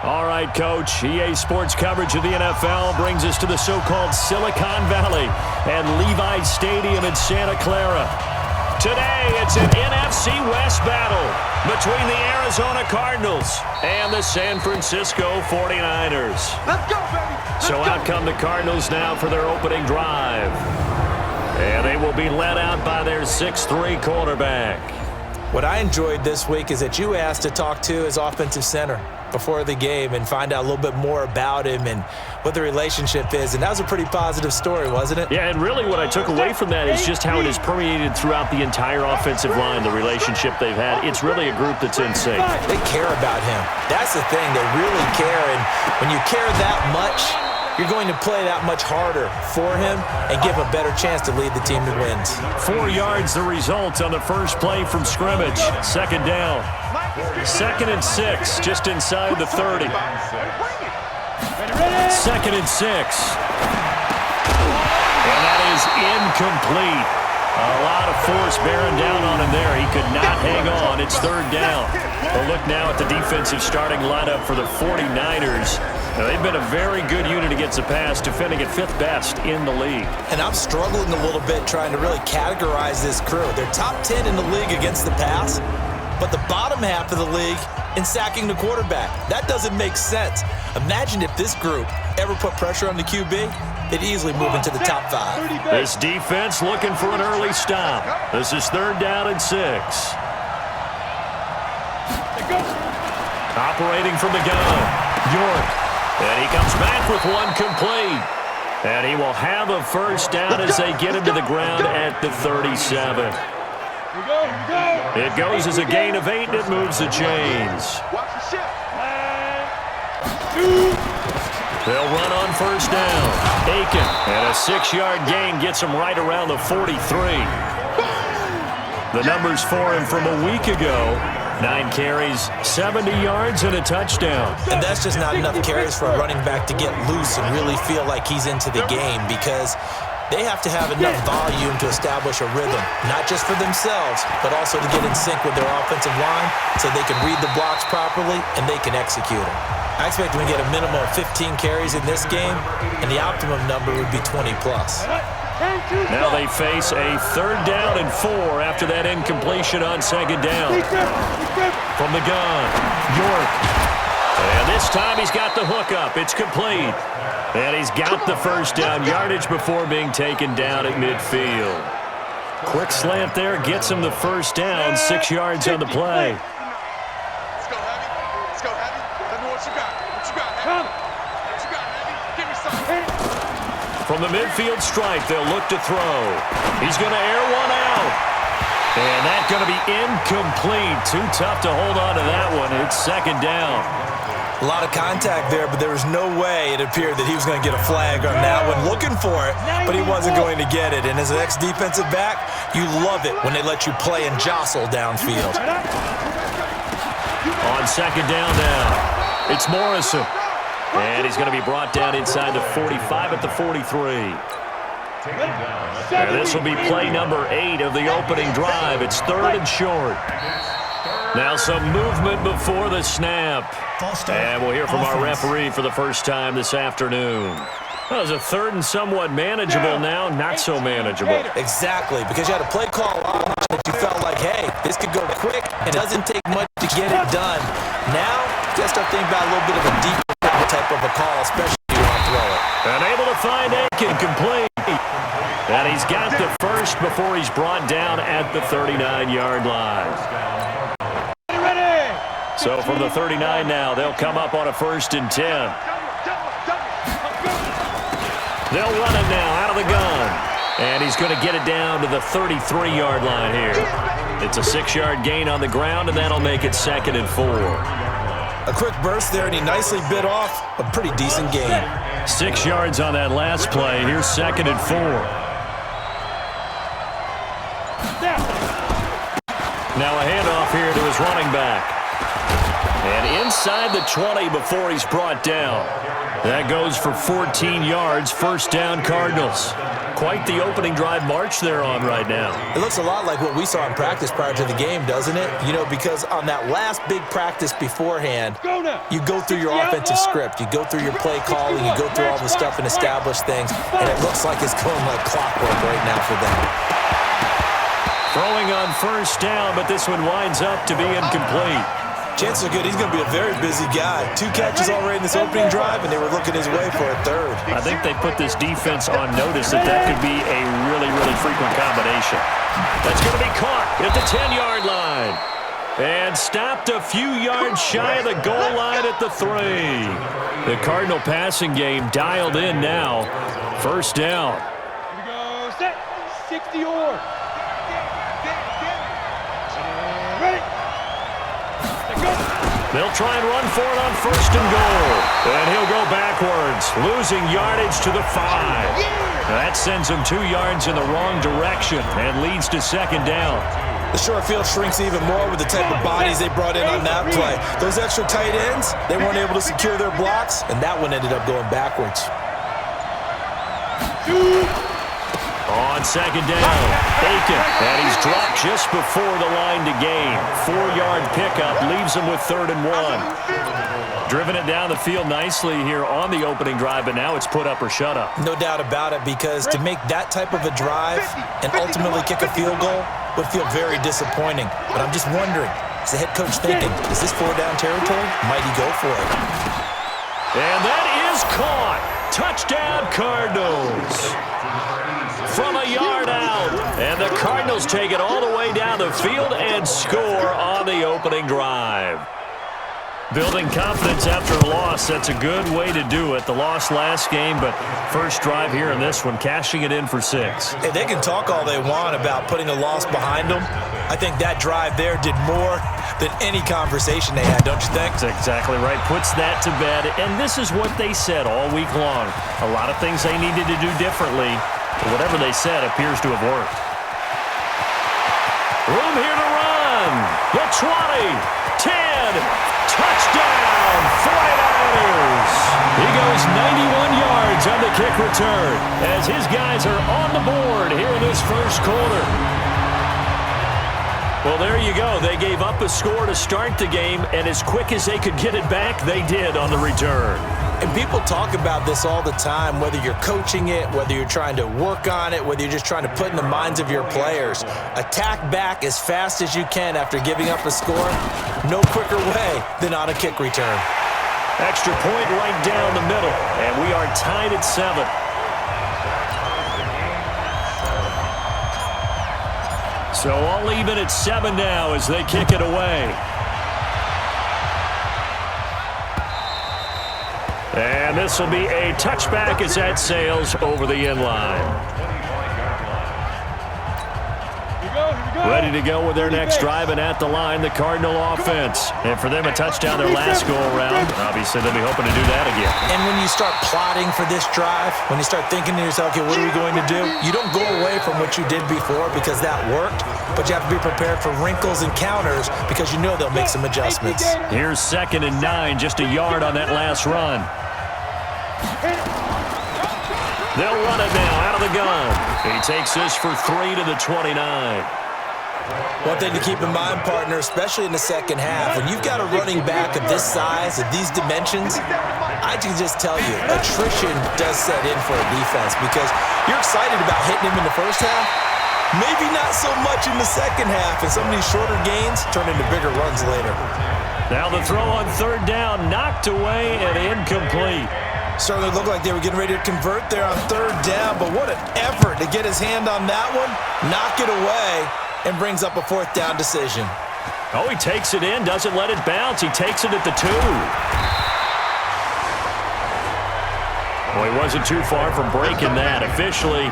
All right, Coach. EA Sports coverage of the NFL brings us to the so-called Silicon Valley and Levi Stadium in Santa Clara. Today, it's an NFC West battle between the Arizona Cardinals and the San Francisco 49ers. Let's go, baby. So out come the Cardinals now for their opening drive. And they will be led out by their 6'3" quarterback. What I enjoyed this week is that you asked to talk to his offensive center before the game and find out a little bit more about him and what the relationship is. And that was a pretty positive story, wasn't it? Yeah, and really what I took away from that is just how it has permeated throughout the entire offensive line, the relationship they've had. It's really a group that's in sync. They care about him. That's the thing. They really care. And when you care that much, you're going to play that much harder for him and give him a better chance to lead the team to wins. 4 yards the result on the first play from scrimmage. Second down. 2nd and 6, just inside the 30. 2nd and 6. And that is incomplete. A lot of force bearing down on him there. He could not hang on. It's 3rd down. We'll look now at the defensive starting lineup for the 49ers. Now, they've been a very good unit against the pass, defending at 5th best in the league. And I'm struggling a little bit trying to really categorize this crew. They're top 10 in the league against the pass, but the bottom half of the league in sacking the quarterback. That doesn't make sense. Imagine if this group ever put pressure on the QB, they'd easily move into the top 5. This defense looking for an early stop. This is 3rd down and 6. Operating from the gun, York. And he comes back with one complete. And he will have a first down as they get him to the ground at the 37. It goes as a gain of 8, and it moves the chains. They'll run on first down. Aiken, and a 6-yard gain gets him right around the 43. The numbers for him from a week ago: 9 carries, 70 yards, and a touchdown. And that's just not enough carries for a running back to get loose and really feel like he's into the game, because they have to have enough volume to establish a rhythm, not just for themselves, but also to get in sync with their offensive line so they can read the blocks properly and they can execute them. I expect them to get a minimum of 15 carries in this game, and the optimum number would be 20-plus. Now they face a 3rd down and 4 after that incompletion on 2nd down. From the gun, York. And this time he's got the hookup. It's complete. And he's got the first down yardage before being taken down at midfield. Quick slant there gets him the first down, 6 yards on the play. Let's go, Heavy. Let's go, Heavy. Tell me what you got. What you got, Heavy? What you got, Heavy? Give me something. From the midfield stripe, they'll look to throw. He's going to air one out. And that's going to be incomplete. Too tough to hold on to that one. It's 2nd down. A lot of contact there, but there was no way it appeared that he was going to get a flag on that one. Looking for it, but he wasn't going to get it. And as an ex-defensive back, you love it when they let you play and jostle downfield. On 2nd down now, it's Morrison. And he's going to be brought down inside the 45 at the 43. And this will be play number 8 of the opening drive. It's 3rd and short. Now some movement before the snap. And we'll hear from our referee for the first time this afternoon. That was a 3rd and somewhat manageable now, not so manageable. Exactly, because you had a play call option that you felt like, hey, this could go quick. It doesn't take much to get it done. Now, you got to start thinking about a little bit of a deep type of a call, especially if you want to throw it. And able to find Aiken complete. And he's got the first before he's brought down at the 39-yard line. So from the 39 now, they'll come up on a 1st and 10. They'll run it now out of the gun. And he's going to get it down to the 33-yard line here. It's a 6-yard gain on the ground, and that'll make it 2nd and 4. A quick burst there, and he nicely bit off a pretty decent gain. 6 yards on that last play. Here's 2nd and 4. Now a handoff here to his running back. And inside the 20 before he's brought down. That goes for 14 yards, first down Cardinals. Quite the opening drive march they're on right now. It looks a lot like what we saw in practice prior to the game, doesn't it? You know, because on that last big practice beforehand, you go through your offensive script, you go through your play calling, you go through all the stuff and establish things, and it looks like it's going like clockwork right now for them. Throwing on first down, but this one winds up to be incomplete. Chances are good he's going to be a very busy guy. 2 catches already in this opening drive, and they were looking his way for a third. I think they put this defense on notice that could be a really, really frequent combination. That's going to be caught at the 10-yard line. And stopped a few yards shy of the goal line at the 3. The Cardinal passing game dialed in now. First down. Here we go. Set. 60 or. Ready. They'll try and run for it on first and goal. And he'll go backwards, losing yardage to the 5. That sends him 2 yards in the wrong direction and leads to second down. The short field shrinks even more with the type of bodies they brought in on that play. Those extra tight ends, they weren't able to secure their blocks, and that one ended up going backwards. On second down, Aiken, and he's dropped just before the line to gain. 4-yard pickup leaves him with 3rd and 1. Driven it down the field nicely here on the opening drive, but now it's put up or shut up. No doubt about it, because to make that type of a drive and ultimately kick a field goal would feel very disappointing. But I'm just wondering, is the head coach thinking, is this 4-down territory? Might he go for it? And that is caught. Touchdown, Cardinals. From a yard out. And the Cardinals take it all the way down the field and score on the opening drive. Building confidence after a loss, that's a good way to do it. The loss last game, but first drive here in this one, cashing it in for 6. Hey, they can talk all they want about putting a loss behind them. I think that drive there did more than any conversation they had, don't you think? That's exactly right. Puts that to bed. And this is what they said all week long. A lot of things they needed to do differently. But whatever they said appears to have worked. Room here to run. The 20, 10, touchdown, 49ers. He goes 91 yards on the kick return as his guys are on the board here in this first quarter. Well, there you go. They gave up a score to start the game, and as quick as they could get it back, they did on the return. And people talk about this all the time, whether you're coaching it, whether you're trying to work on it, whether you're just trying to put in the minds of your players. Attack back as fast as you can after giving up a score. No quicker way than on a kick return. Extra point right down the middle, and we are tied at 7. So all even at 7 now as they kick it away. And this will be a touchback as that sails over the end line. Ready to go with their next drive, and at the line, the Cardinal offense. And for them, a touchdown their last go-around. Obviously, they'll be hoping to do that again. And when you start plotting for this drive, when you start thinking to yourself, okay, what are we going to do? You don't go away from what you did before because that worked, but you have to be prepared for wrinkles and counters because you know they'll make some adjustments. Here's 2nd and 9, just a yard on that last run. They'll run it now out of the gun. He takes this for 3 to the 29. One thing to keep in mind, partner, especially in the second half, when you've got a running back of this size, of these dimensions, I can just tell you, attrition does set in for a defense because you're excited about hitting him in the first half, maybe not so much in the second half, and some of these shorter gains turn into bigger runs later. Now the throw on 3rd down, knocked away and incomplete. Certainly looked like they were getting ready to convert there on 3rd down, but what an effort to get his hand on that one, knock it away, and brings up a 4th down decision. Oh, he takes it in, doesn't let it bounce. He takes it at the 2. Well, he wasn't too far from breaking that. Officially,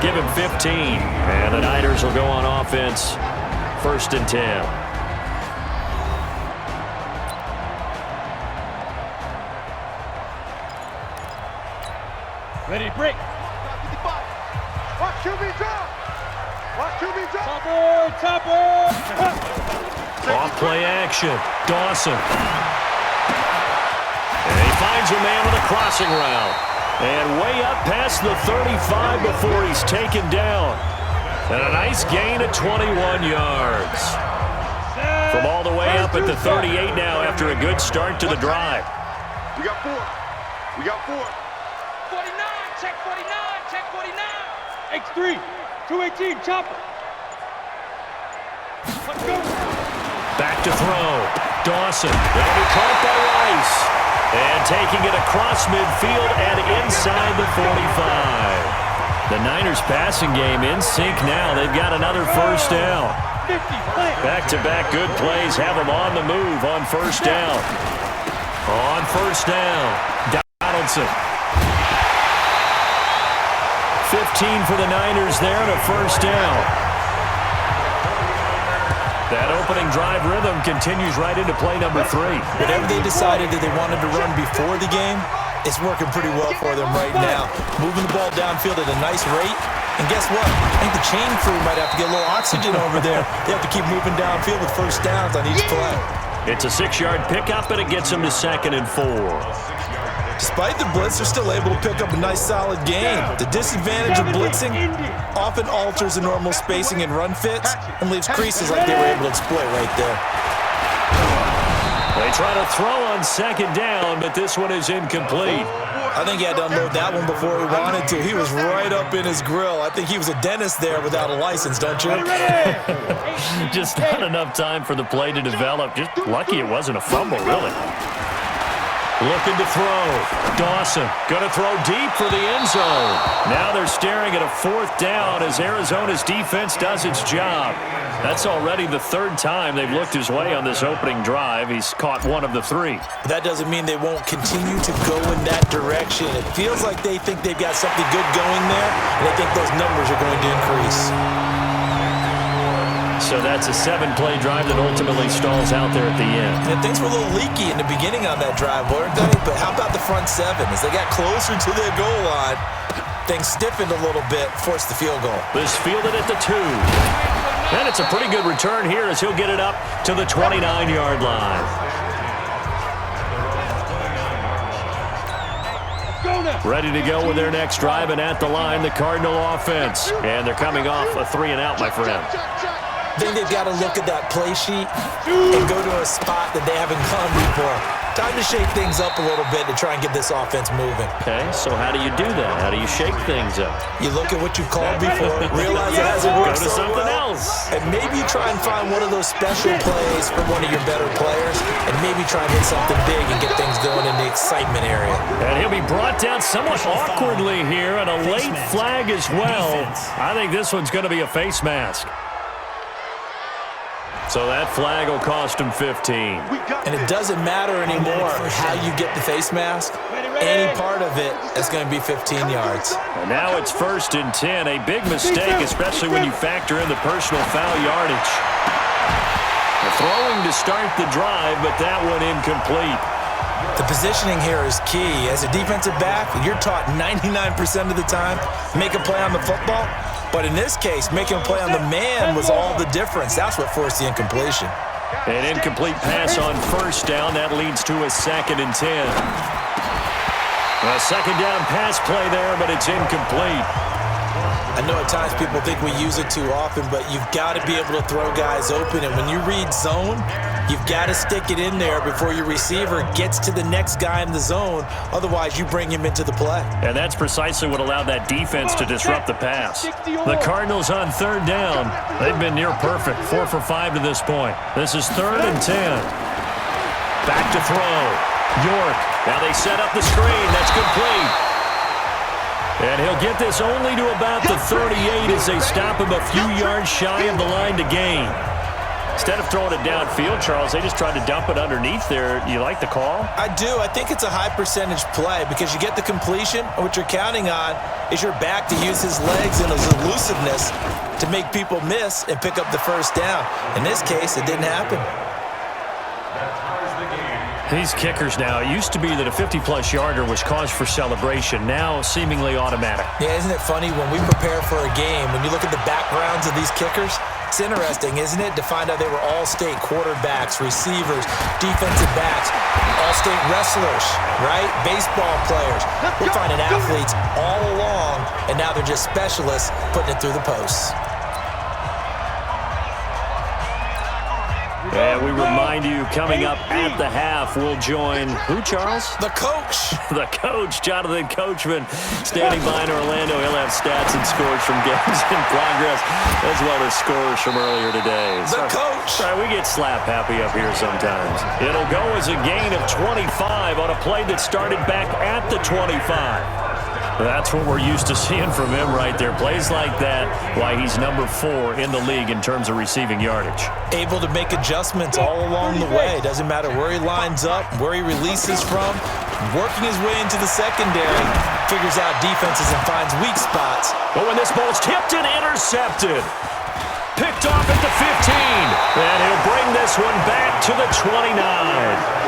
give him 15. And the Niners will go on offense, 1st and 10. Ready, break. Watch QB drop. Watch QB drop. Topper. Off play action. Dawson. And he finds a man with a crossing route. And way up past the 35 before he's taken down. And a nice gain of 21 yards. From all the way up at the 38 now after a good start to the drive. We got 4. We got 4. 49, check 49, check 49. X3, 218, chopper. Let's go. Back to throw. Dawson. That'll be caught by Rice. And taking it across midfield and inside the 45. The Niners passing game in sync now. They've got another first down. 50, Back-to-back good plays have them on the move on first down. On first down, Donaldson. 15 for the Niners there and a first down. That opening drive rhythm continues right into play number 3. Whatever they decided that they wanted to run before the game, it's working pretty well for them right now. Moving the ball downfield at a nice rate. And guess what? I think the chain crew might have to get a little oxygen over there. They have to keep moving downfield with first downs on each play. It's a 6-yard pickup, and it gets them to 2nd and 4. Despite the blitz, they're still able to pick up a nice, solid gain. The disadvantage of blitzing often alters the normal spacing and run fits and leaves creases like they were able to exploit right there. They try to throw on 2nd down, but this one is incomplete. I think he had to unload that one before he wanted to. He was right up in his grill. I think he was a dentist there without a license, don't you? Just not enough time for the play to develop. Just lucky it wasn't a fumble, really. Looking to throw. Dawson going to throw deep for the end zone. Now they're staring at a 4th down as Arizona's defense does its job. That's already the 3rd time they've looked his way on this opening drive. He's caught 1 of the 3. But that doesn't mean they won't continue to go in that direction. It feels like they think they've got something good going there, and they think those numbers are going to increase. So that's a 7-play drive that ultimately stalls out there at the end. And things were a little leaky in the beginning on that drive, weren't they? But how about the front 7? As they got closer to their goal line, things stiffened a little bit, forced the field goal. This fielded at the 2. And it's a pretty good return here as he'll get it up to the 29-yard line. Ready to go with their next drive, and at the line, the Cardinal offense. And they're coming off a 3-and-out, my friend. I think they've got to look at that play sheet and go to a spot that they haven't gone before. Time to shake things up a little bit to try and get this offense moving. Okay, so how do you do that? How do you shake things up? You look at what you've called before, realize it hasn't worked Go to so something well, else. and maybe try and find one of those special plays from one of your better players, and maybe try and hit something big and get things going in the excitement area. And he'll be brought down somewhat awkwardly here, and a late flag as well. I think this one's going to be a face mask. So that flag will cost him 15. And it doesn't matter anymore how you get the face mask. Any part of it is going to be 15 yards. And now it's 1st and 10. A big mistake, especially when you factor in the personal foul yardage. The throwing to start the drive, but that one incomplete. The positioning here is key. As a defensive back, you're taught 99% of the time, make a play on the football. But in this case, making a play on the man was all the difference. That's what forced the incompletion. An incomplete pass on 1st down. That leads to a 2nd and 10. A 2nd down pass play there, but it's incomplete. I know at times people think we use it too often, but you've got to be able to throw guys open. And when you read zone, you've got to stick it in there before your receiver gets to the next guy in the zone. Otherwise, you bring him into the play. And that's precisely what allowed that defense to disrupt the pass. The Cardinals on 3rd down. They've been near perfect, 4 for 5 to this point. This is 3rd and 10. Back to throw. York. Now they set up the screen. That's complete. And he'll get this only to about the 38 as they stop him a few yards shy of the line to gain. Instead of throwing it downfield, Charles, they just tried to dump it underneath there. You like the call? I do. I think it's a high percentage play because you get the completion, and what you're counting on is your back to use his legs and his elusiveness to make people miss and pick up the 1st down. In this case, it didn't happen. These kickers now, it used to be that a 50-plus yarder was cause for celebration. Now, seemingly automatic. Yeah, isn't it funny when we prepare for a game, when you look at the backgrounds of these kickers, It's interesting, isn't it, to find out they were all-state quarterbacks, receivers, defensive backs, all-state wrestlers, right? Baseball players. We're finding athletes all along, and now they're just specialists putting it through the posts. And we remind you, coming up at the half, we'll join who, Charles? The coach. The coach, Jonathan Coachman, standing by in Orlando. He'll have stats and scores from games in progress, as well as scores from earlier today. The coach. Sorry, we get slap happy up here sometimes. It'll go as a gain of 25 on a play that started back at the 25. That's what we're used to seeing from him right there. Plays like that, why he's number 4 in the league in terms of receiving yardage. Able to make adjustments all along the way. Doesn't matter where he lines up, where he releases from. Working his way into the secondary. Figures out defenses and finds weak spots. But when this ball's tipped and intercepted. Picked off at the 15. And he'll bring this one back to the 29.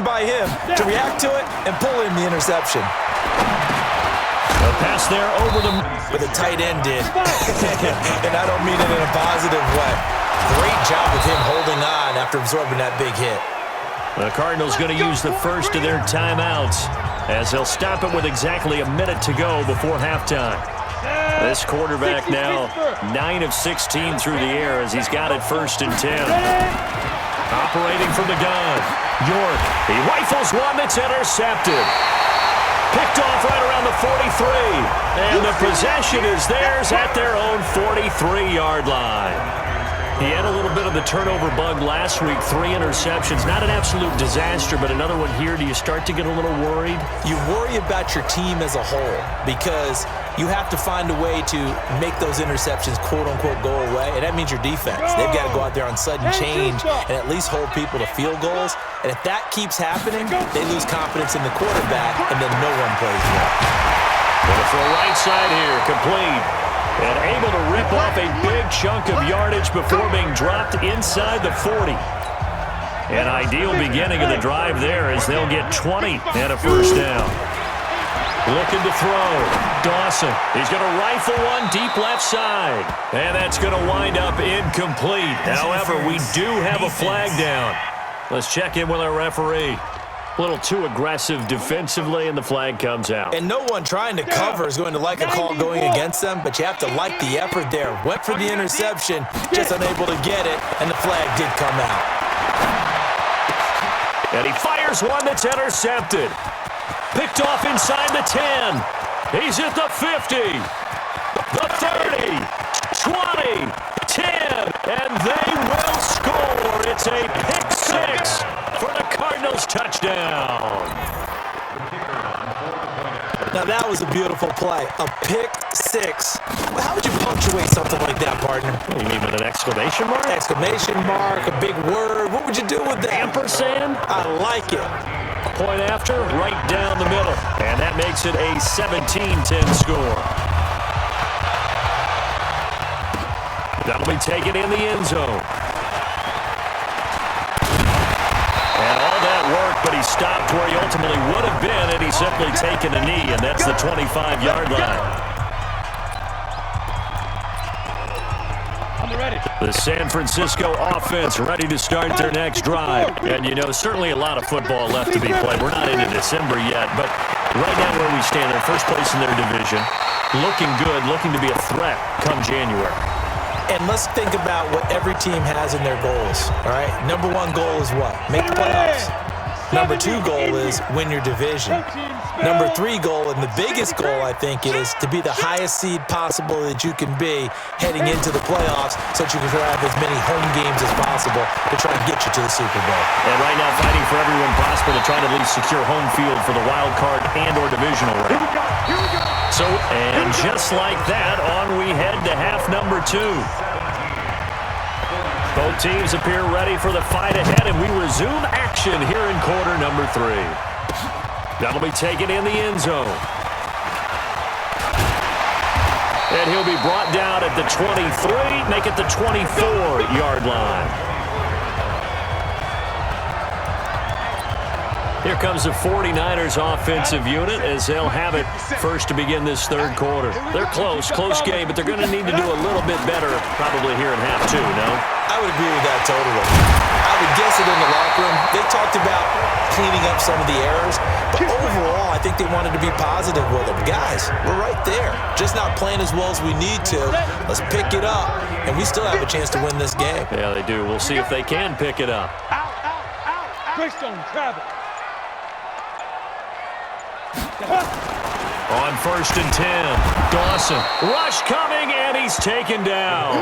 By him to react to it and pull in the interception. A pass there over the... But the tight end did. And I don't mean it in a positive way. Great job with him holding on after absorbing that big hit. The Cardinals going to use the first of their timeouts as they'll stop it with exactly a minute to go before halftime. This quarterback now 9 of 16 through the air as he's got it 1st and 10. Operating from the gun. York, he rifles one that's intercepted. Picked off right around the 43. And the possession is theirs at their own 43-yard line. He had a little bit of the turnover bug last week, 3 interceptions. Not an absolute disaster, but another one here. Do you start to get a little worried? You worry about your team as a whole because you have to find a way to make those interceptions, quote-unquote, go away, and that means your defense. They've got to go out there on sudden change and at least hold people to field goals. And if that keeps happening, they lose confidence in the quarterback, and then no one plays well. Going for a right side here, complete. And able to rip off a big chunk of yardage before being dropped inside the 40. An ideal beginning of the drive there as they'll get 20 and a first down. Looking to throw. Dawson. He's going to rifle one deep left side. And that's going to wind up incomplete. However, we do have a flag down. Let's check in with our referee. A little too aggressive defensively, and the flag comes out. And no one trying to cover is going to like a call going against them, but you have to like the effort there. Went for the interception, just unable to get it, and the flag did come out. And he fires one that's intercepted. Picked off inside the 10. He's at the 50, the 30, 20, 10, and they will score. It's a pick 6 for the Cardinals touchdown. Now that was a beautiful play. A pick 6. How would you punctuate something like that, partner? You mean with an exclamation mark? Exclamation mark, a big word. What would you do with that? Ampersand? I like it. Point after, right down the middle. And that makes it a 17-10 score. That'll be taken in the end zone. And all that work, but he stopped where he ultimately would have been, and he's simply taken a knee, and that's the 25-yard line. The San Francisco offense ready to start their next drive. And, you know, certainly a lot of football left to be played. We're not into December yet, but right now where we stand, they're first place in their division. Looking good, looking to be a threat come January. And let's think about what every team has in their goals, all right? Number 1 goal is what? Make the playoffs. Number 2 goal is win your division. Number 3 goal, and the biggest goal, I think, is to be the highest seed possible that you can be heading into the playoffs so that you can have as many home games as possible to try and get you to the Super Bowl. And right now fighting for everyone possible to try to at least secure home field for the wild card and or divisional round. So, and just like that, on we head to half number 2. Both teams appear ready for the fight ahead, and we resume action here in quarter number 3. That'll be taken in the end zone. And he'll be brought down at the 23, make it the 24-yard line. Here comes the 49ers offensive unit as they'll have it first to begin this third quarter. They're close game, but they're going to need to do a little bit better probably here in half two, no? I would agree with that totally. I would guess it in the locker room. They talked about cleaning up some of the errors, but overall, I think they wanted to be positive with them. Guys, we're right there. Just not playing as well as we need to. Let's pick it up, and we still have a chance to win this game. Yeah, they do. We'll see if they can pick it up. Christian travel. On 1st and 10, Dawson. Rush coming, and he's taken down.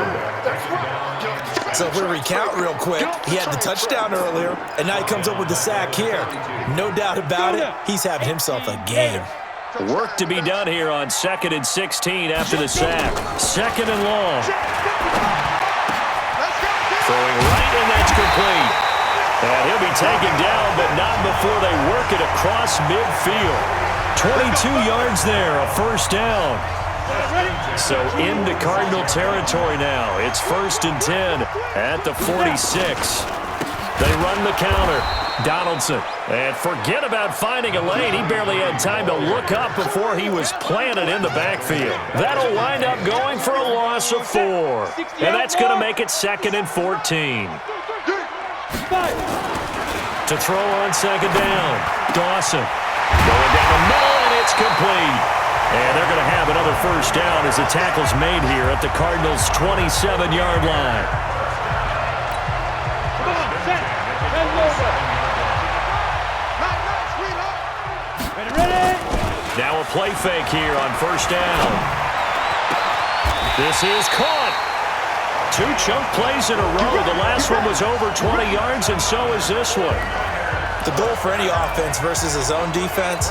So if we recount real quick, he had the touchdown earlier, and now he comes up with the sack here. No doubt about it, he's having himself a game. Work to be done here on 2nd and 16 after the sack. 2nd and long. Throwing right, and that's complete. And he'll be taken down, but not before they work it across midfield. 22 yards there, a first down. So into Cardinal territory now. It's 1st and 10 at the 46. They run the counter. Donaldson. And forget about finding a lane. He barely had time to look up before he was planted in the backfield. That'll wind up going for a loss of 4. And that's going to make it 2nd and 14. To throw on 2nd down. Dawson. Going down the middle, and it's complete. And they're going to have another first down as the tackle's made here at the Cardinals' 27-yard line. Come on, set. Bend over. Ready? Now a play fake here on 1st down. This is caught. 2 chunk plays in a row. The last one was over 20 yards, and so is this one. The goal for any offense versus his own defense,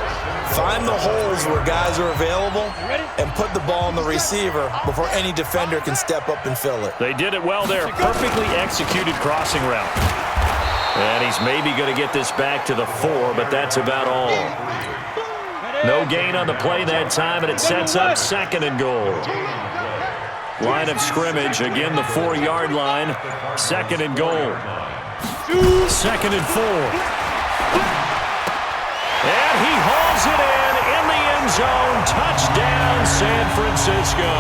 find the holes where guys are available and put the ball on the receiver before any defender can step up and fill it. They did it well there. Perfectly executed crossing route. And he's maybe going to get this back to the 4, but that's about all. No gain on the play that time, and it sets up 2nd and goal. Line of scrimmage, again the 4-yard line. 2nd and goal. 2nd and 4. And he hauls it in the end zone. Touchdown, San Francisco.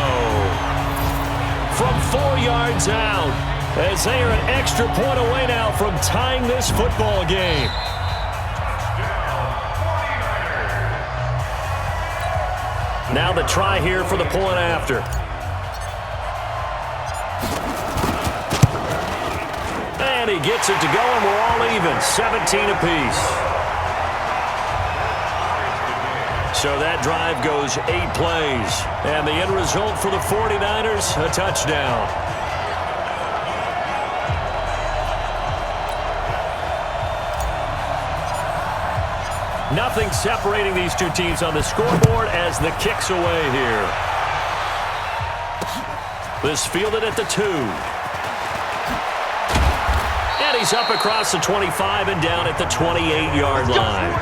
From 4 yards out, as they are an extra point away now from tying this football game. Now the try here for the point after. And he gets it to go, and we're all even, 17 apiece. So that drive goes 8 plays. And the end result for the 49ers, a touchdown. Nothing separating these two teams on the scoreboard as the kick's away here. This fielded at the 2. And he's up across the 25 and down at the 28-yard line.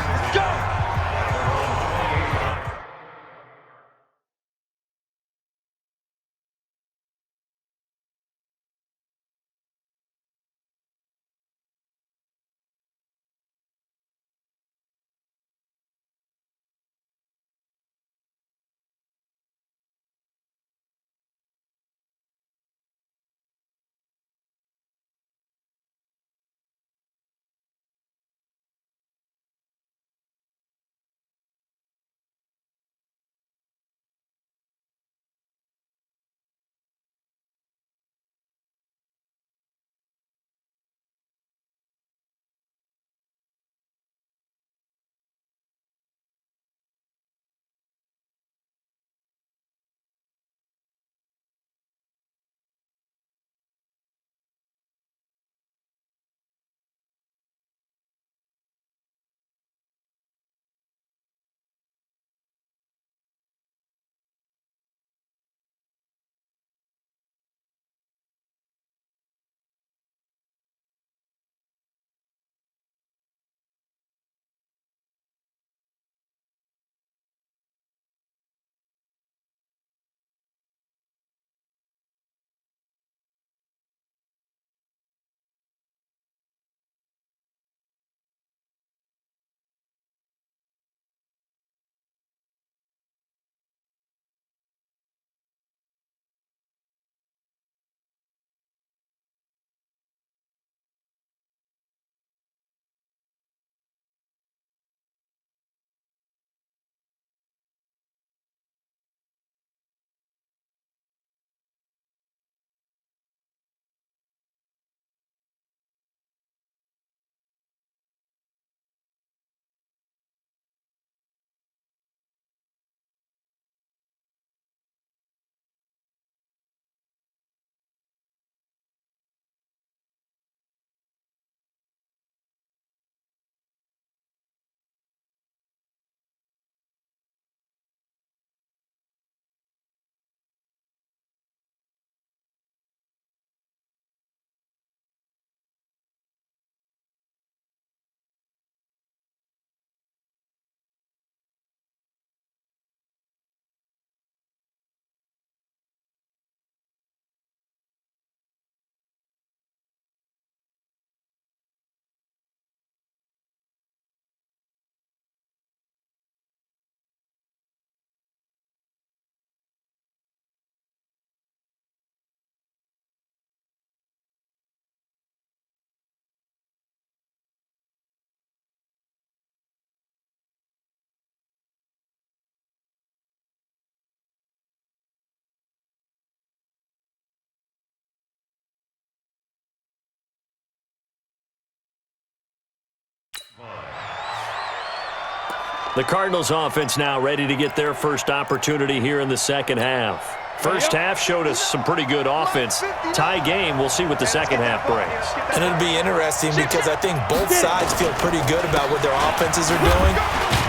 The Cardinals offense now ready to get their first opportunity here in the second half. First half showed us some pretty good offense. Tie game, we'll see what the second half brings. And it'll be interesting because I think both sides feel pretty good about what their offenses are doing.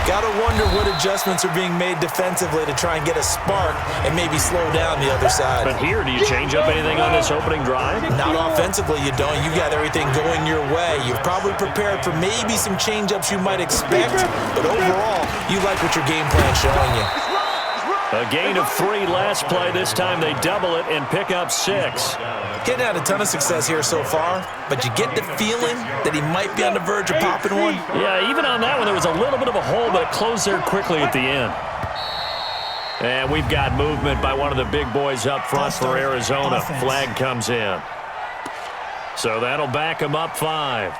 Got to wonder what adjustments are being made defensively to try and get a spark and maybe slow down the other side. But here, do you change up anything on this opening drive? Not offensively, you don't. You got everything going your way. You've probably prepared for maybe some change-ups you might expect, but overall, you like what your game plan's showing you. A gain of 3 last play. This time they double it and pick up 6. Getting had a ton of success here so far, but you get the feeling that he might be on the verge of popping one. Yeah, even on that one, there was a little bit of a hole, but it closed there quickly at the end. And we've got movement by one of the big boys up front for Arizona. Flag comes in. So that'll back him up 5.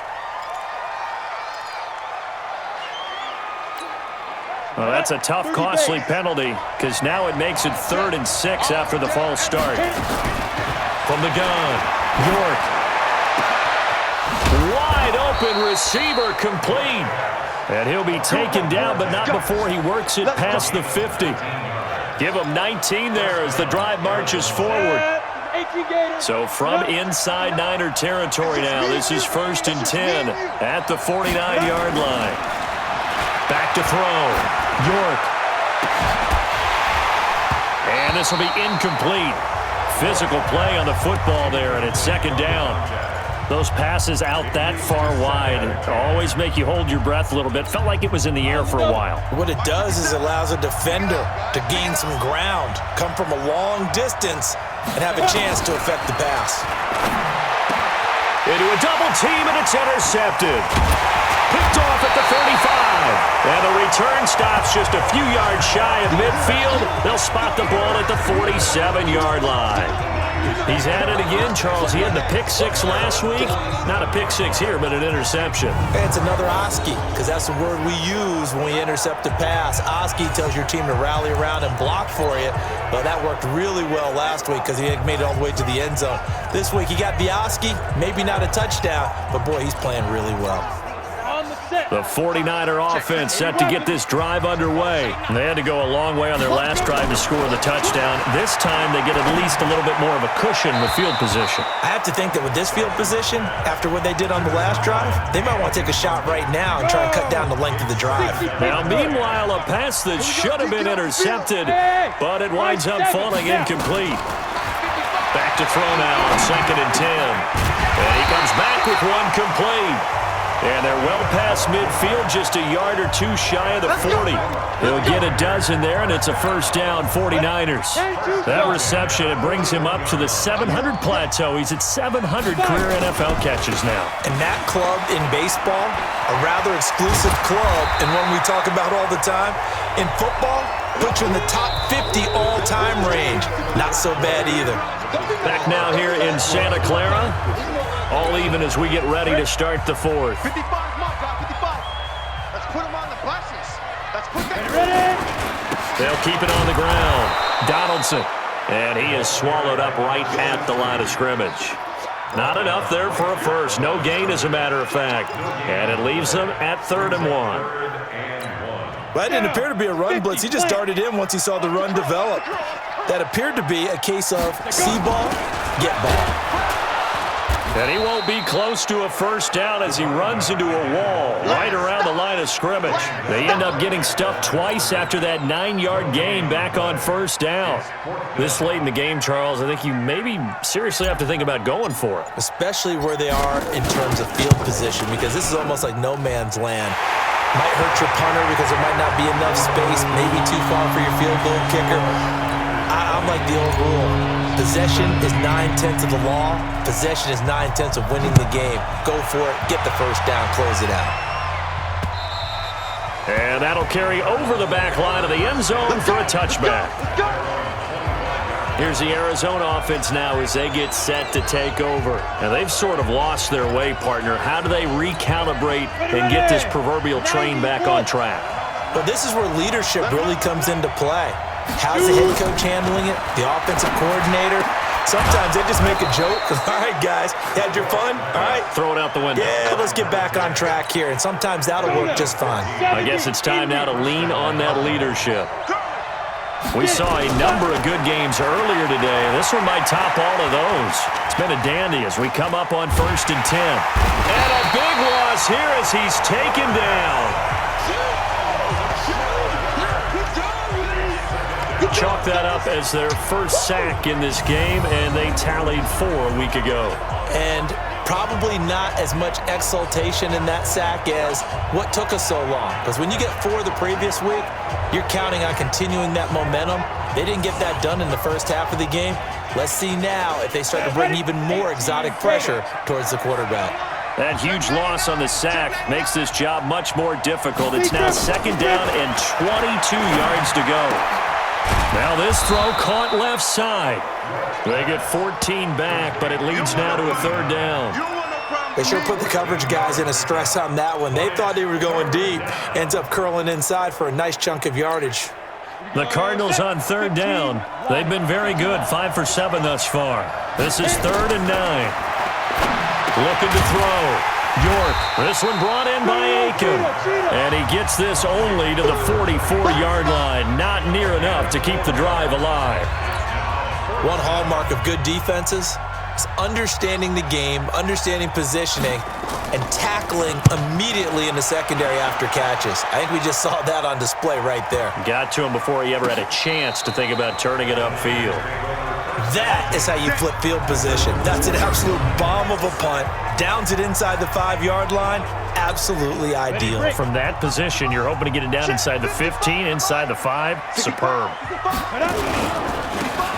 Well, that's a tough, costly penalty because now it makes it 3rd and 6 after the false start. From the gun, York. Wide open receiver complete. And he'll be taken down, but not before he works it past the 50. Give him 19 there as the drive marches forward. So from inside Niner territory now, this is 1st and 10 at the 49-yard line. Back to throw. York. And this will be incomplete. Physical play on the football there, and it's 2nd down. Those passes out that far wide always make you hold your breath a little bit. Felt like it was in the air for a while. What it does is allows a defender to gain some ground, come from a long distance, and have a chance to affect the pass. Into a double team, and it's intercepted. Picked off at the 45. And the return stops just a few yards shy of midfield. They'll spot the ball at the 47-yard line. He's at it again, Charles. He had the pick 6 last week. Not a pick 6 here, but an interception. It's another Oski, because that's the word we use when we intercept a pass. Oski tells your team to rally around and block for you. Well, that worked really well last week because he made it all the way to the end zone. This week, he got the Oski, maybe not a touchdown, but boy, he's playing really well. The 49er offense set to get this drive underway. They had to go a long way on their last drive to score the touchdown. This time they get at least a little bit more of a cushion with field position. I have to think that with this field position, after what they did on the last drive, they might want to take a shot right now and try and cut down the length of the drive. Now, meanwhile, a pass that should have been intercepted, but it winds up falling incomplete. Back to throw now on 2nd and 10. And he comes back with one complete. And they're well past midfield, just a yard or 2 shy of the 40. He'll get a dozen there, and it's a 1st down, 49ers. That reception, it brings him up to the 700 plateau. He's at 700 career NFL catches now. And that club in baseball, a rather exclusive club, and one we talk about all the time, in football, puts you in the top 50 all-time range. Not so bad either. Back now here in Santa Clara. All even as we get ready to start the 4th. 55, come on, God, 55. Let's put him on the buses. Let's put that. They'll keep it on the ground. Donaldson. And he is swallowed up right at the line of scrimmage. Not enough there for a first. No gain, as a matter of fact. And it leaves them at 3rd and 1. Well, that didn't appear to be a run blitz. He just darted in once he saw the run develop. That appeared to be a case of see ball, get ball. And he won't be close to a 1st down as he runs into a wall right around the line of scrimmage. They end up getting stuffed twice after that 9-yard gain back on 1st down. This late in the game, Charles, I think you maybe seriously have to think about going for it. Especially where they are in terms of field position, because this is almost like no man's land. Might hurt your punter because there might not be enough space, maybe too far for your field goal kicker. I'm like the old rule. Possession is 9/10 of the law. Possession is 9/10 of winning the game. Go for it. Get the 1st down. Close it out. And that'll carry over the back line of the end zone for a touchback. Here's the Arizona offense now as they get set to take over. And they've sort of lost their way, partner. How do they recalibrate and get this proverbial train back on track? But this is where leadership really comes into play. How's the head coach handling it? The offensive coordinator? Sometimes they just make a joke. All right, guys, had your fun? All right. Throw it out the window. Yeah, let's get back on track here, and sometimes that'll work just fine. I guess it's time now to lean on that leadership. We saw a number of good games earlier today. This one might top all of those. It's been a dandy as we come up on 1st and 10. And a big loss here as he's taken down. Chalk that up as their first sack in this game, and they tallied 4 a week ago. And probably not as much exultation in that sack as what took us so long. Because when you get 4 the previous week, you're counting on continuing that momentum. They didn't get that done in the first half of the game. Let's see now if they start to bring even more exotic pressure towards the quarterback. That huge loss on the sack makes this job much more difficult. It's now 2nd down and 22 yards to go. Now this throw caught left side. They get 14 back, but it leads now to a 3rd down. They sure put the coverage guys in a stress on that one. They thought they were going deep. Ends up curling inside for a nice chunk of yardage. The Cardinals on 3rd down. They've been very good, 5 for 7 thus far. This is 3rd and 9. Looking to throw. York, this one brought in by Aiken. And he gets this only to the 44-yard line. Not near enough to keep the drive alive. One hallmark of good defenses is understanding the game, understanding positioning, and tackling immediately in the secondary after catches. I think we just saw that on display right there. Got to him before he ever had a chance to think about turning it upfield. That is how you flip field position. That's an absolute bomb of a punt. Downs it inside the 5-yard line. Absolutely ideal. From that position, you're hoping to get it down inside the 15, inside the 5. Superb.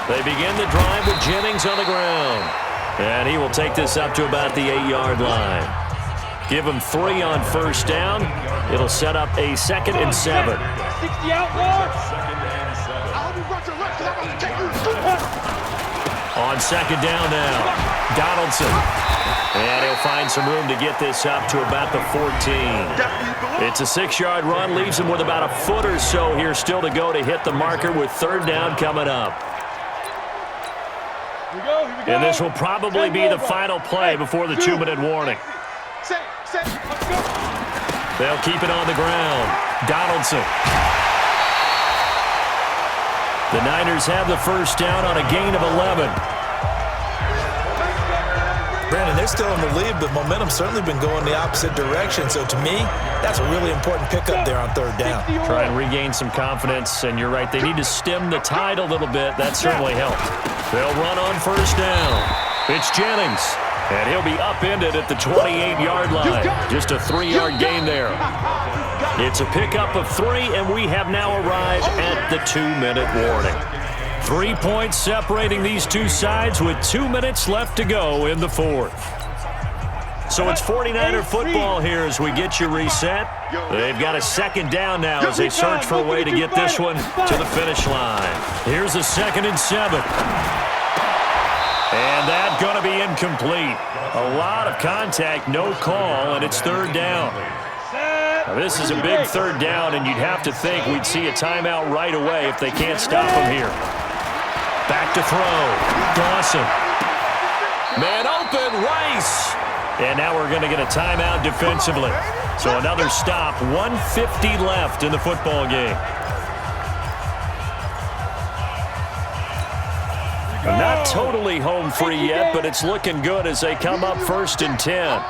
They begin the drive with Jennings on the ground. And he will take this up to about the 8-yard line. Give him 3 on 1st down. It'll set up a 2nd and 7. 60 out more. On 2nd down now, Donaldson. And he'll find some room to get this up to about the 14. It's a 6-yard run, leaves him with about a foot or so here still to go to hit the marker with 3rd down coming up. Here we go. And this will probably be the final play before the 2-minute warning. They'll keep it on the ground. Donaldson. The Niners have the 1st down on a gain of 11. Brandon, they're still in the lead, but momentum's certainly been going the opposite direction. So to me, that's a really important pickup there on 3rd down. Try and regain some confidence, and you're right. They need to stem the tide a little bit. That certainly helped. They'll run on 1st down. It's Jennings, and he'll be upended at the 28-yard line. Just a 3-yard gain there. It's a pickup of 3, and we have now arrived at the 2-minute warning. 3 points separating these two sides with 2 minutes left to go in the 4th. So it's 49er football here as we get you reset. They've got a 2nd down now as they search for a way to get this one to the finish line. Here's a 2nd and 7. And that's going to be incomplete. A lot of contact, no call, and it's 3rd down. Now, this is a big 3rd down, and you'd have to think we'd see a timeout right away if they can't stop him here. Back to throw. Dawson. Man open, Rice. And now we're going to get a timeout defensively. So another stop, 1:50 left in the football game. Not totally home free yet, but it's looking good as they come up 1st and 10. I'm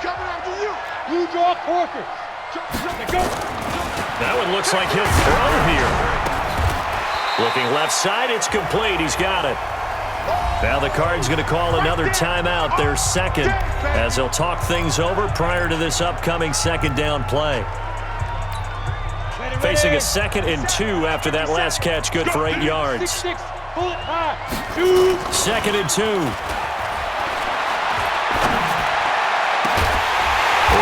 coming after you. Blue draw Corker. That one looks like he'll throw here. Looking left side, it's complete. He's got it. Now the Cards going to call another timeout, their 2nd, as they'll talk things over prior to this upcoming 2nd down play. Facing a 2nd and 2 after that last catch, good for 8 yards. 2nd and 2.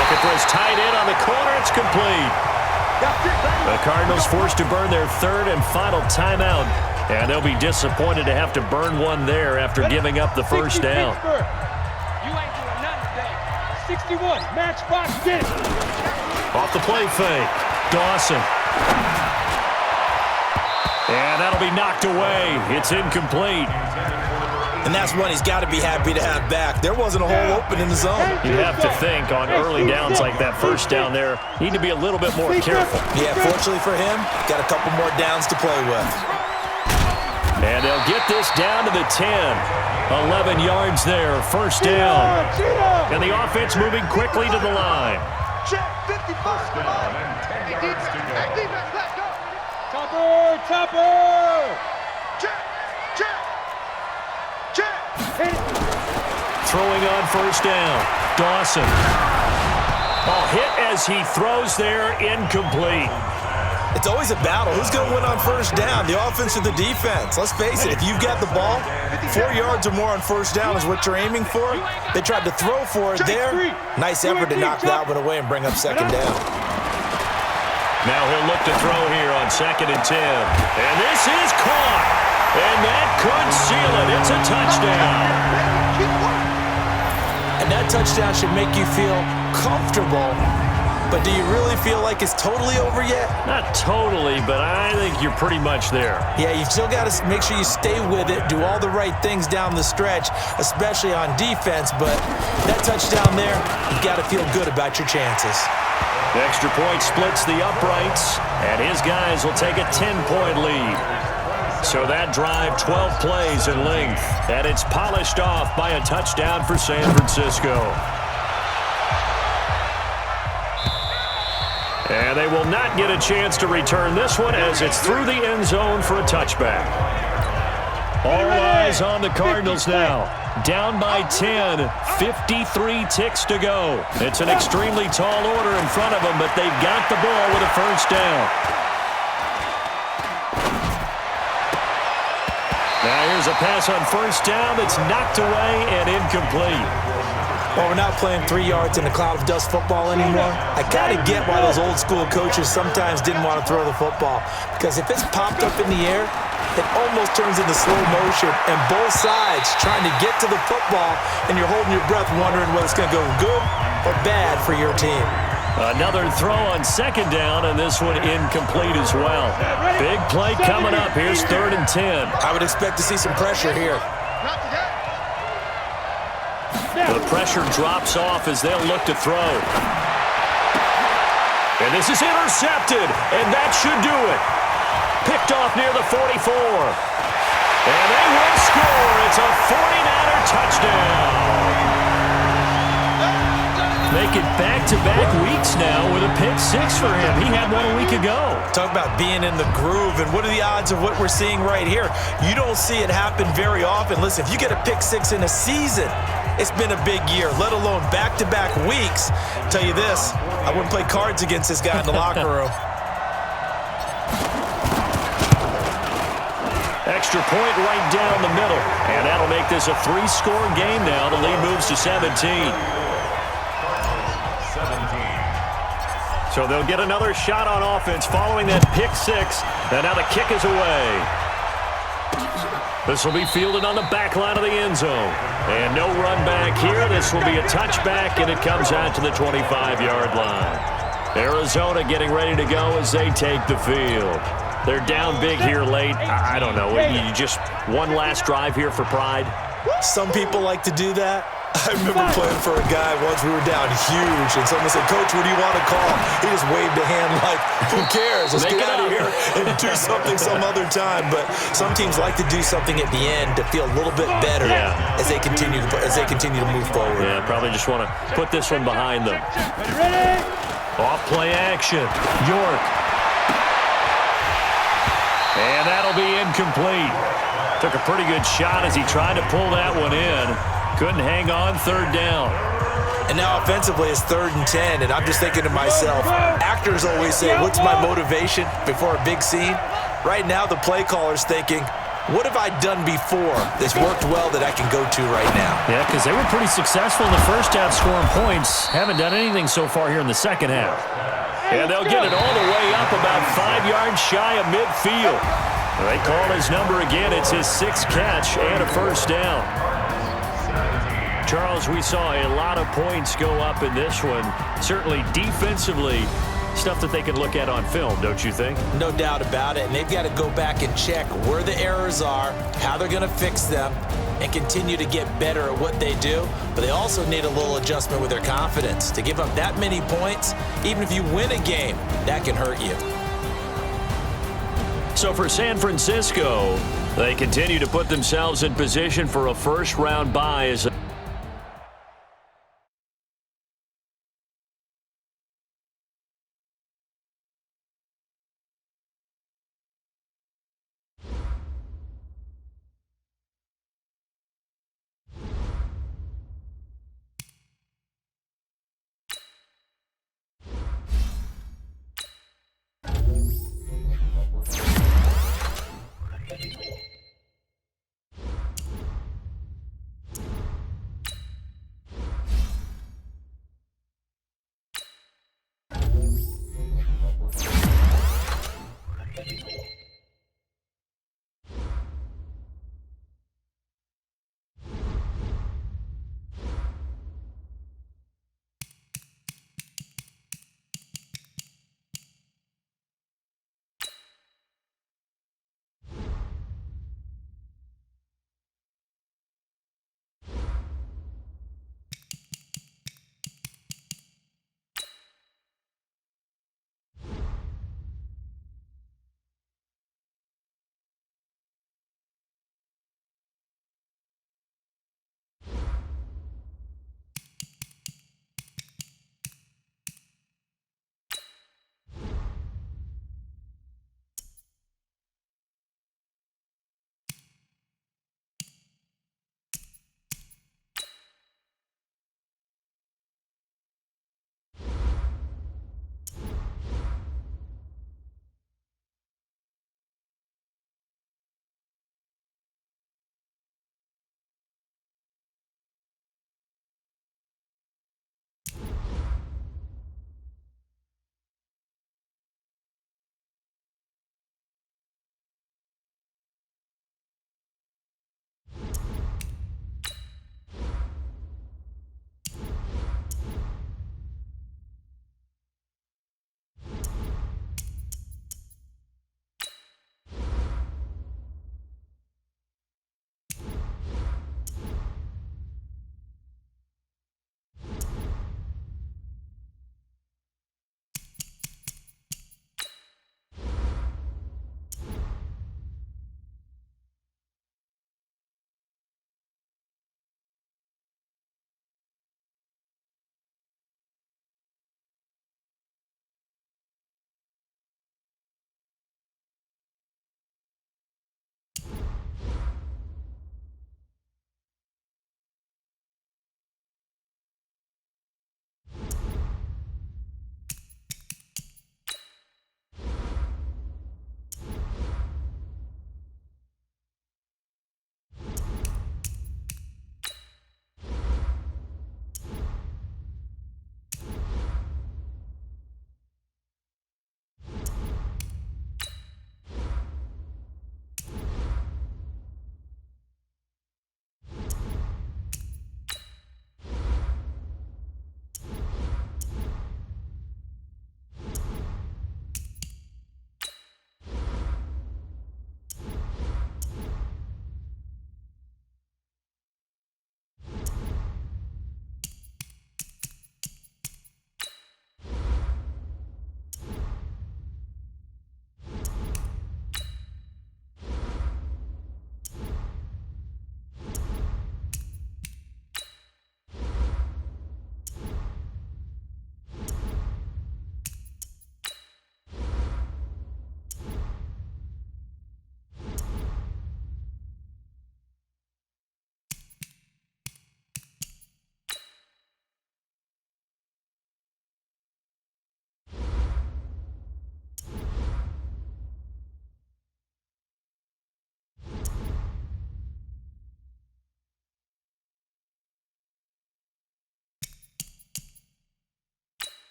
Looking for his tight end on the corner. It's complete. The Cardinals forced to burn their 3rd and final timeout, and they'll be disappointed to have to burn one there after giving up the 1st down. You ain't doing nothing today. 61, matchbox get it. Off the play fake. Dawson. And that'll be knocked away. It's incomplete. And that's one he's got to be happy to have back. There wasn't a hole open in the zone. You have to think on early downs like that first down there, you need to be a little bit more careful. Yeah, fortunately for him, got a couple more downs to play with. And they'll get this down to the 10. 11 yards there, first down. And the offense moving quickly to the line. Check, 55, come on. Hey, defense, let's go. Topper! Check, check, check. Throwing on first down. Dawson. Ball hit as he throws there, incomplete. It's always a battle. Who's going to win on first down, the offense or the defense? Let's face it, if you've got the ball, 4 yards or more on first down is what you're aiming for. They tried to throw for it there. Nice effort to knock that one away and bring up second down. Now he'll look to throw here on 2nd and 10. And this is caught. And that could seal it. It's a touchdown. And that touchdown should make you feel comfortable. But do you really feel like it's totally over yet? Not totally, but I think you're pretty much there. Yeah, you've still got to make sure you stay with it, do all the right things down the stretch, especially on defense. But that touchdown there, you've got to feel good about your chances. The extra point splits the uprights, and his guys will take a 10-point lead. So that drive, 12 plays in length, and it's polished off by a touchdown for San Francisco. And they will not get a chance to return this one as it's through the end zone for a touchback. All eyes on the Cardinals now. Down by 10, 53 ticks to go. It's an extremely tall order in front of them, but they've got the ball with a first down. Now here's a pass on first down that's knocked away and incomplete. Well, we're not playing 3 yards in a cloud of dust football anymore. I got to get why those old school coaches sometimes didn't want to throw the football. Because if it's popped up in the air, it almost turns into slow motion. And both sides trying to get to the football, and you're holding your breath wondering whether it's going to go good or bad for your team. Another throw on second down, and this one incomplete as well. Big play coming up. Here's 3rd and 10. I would expect to see some pressure here. The pressure drops off as they'll look to throw. And this is intercepted, and that should do it. Picked off near the 44. And they will score. It's a 49er touchdown. Making back-to-back weeks now with a pick six for him. He had one a week ago. Talk about being in the groove, and what are the odds of what we're seeing right here? You don't see it happen very often. Listen, if you get a pick six in a season, it's been a big year, let alone back-to-back weeks. I'll tell you this, I wouldn't play cards against this guy in the locker room. Extra point right down the middle, and that'll make this a 3-score game now. The lead moves to 17. So they'll get another shot on offense following that pick six, and now the kick is away. This will be fielded on the back line of the end zone. And no run back here. This will be a touchback, and it comes out to the 25-yard line. Arizona getting ready to go as they take the field. They're down big here late. I don't know. You just one last drive here for pride? Some people like to do that. I remember playing for a guy once. We were down huge, and someone said, "Coach, what do you want to call?" He just waved a hand like, "Who cares? Let's get out of here and do something some other time." But some teams like to do something at the end to feel a little bit better as they continue to move forward. Yeah, probably just want to put this one behind them. Off play action. York. And that'll be incomplete. Took a pretty good shot as he tried to pull that one in. Couldn't hang on, 3rd down. And now offensively it's 3rd and 10, and I'm just thinking to myself, actors always say, what's my motivation before a big scene? Right now the play caller's thinking, what have I done before that's worked well that I can go to right now? Yeah, because they were pretty successful in the first half scoring points. Haven't done anything so far here in the second half. And they'll get it all the way up about 5 yards shy of midfield. They call his number again. It's his 6th catch and a first down. Charles, we saw a lot of points go up in this one. Certainly defensively, stuff that they can look at on film, don't you think? No doubt about it, and they've got to go back and check where the errors are, how they're going to fix them. and continue to get better at what they do, but they also need a little adjustment with their confidence. To give up that many points, even if you win a game, that can hurt you. So for San Francisco, they continue to put themselves in position for a first-round bye as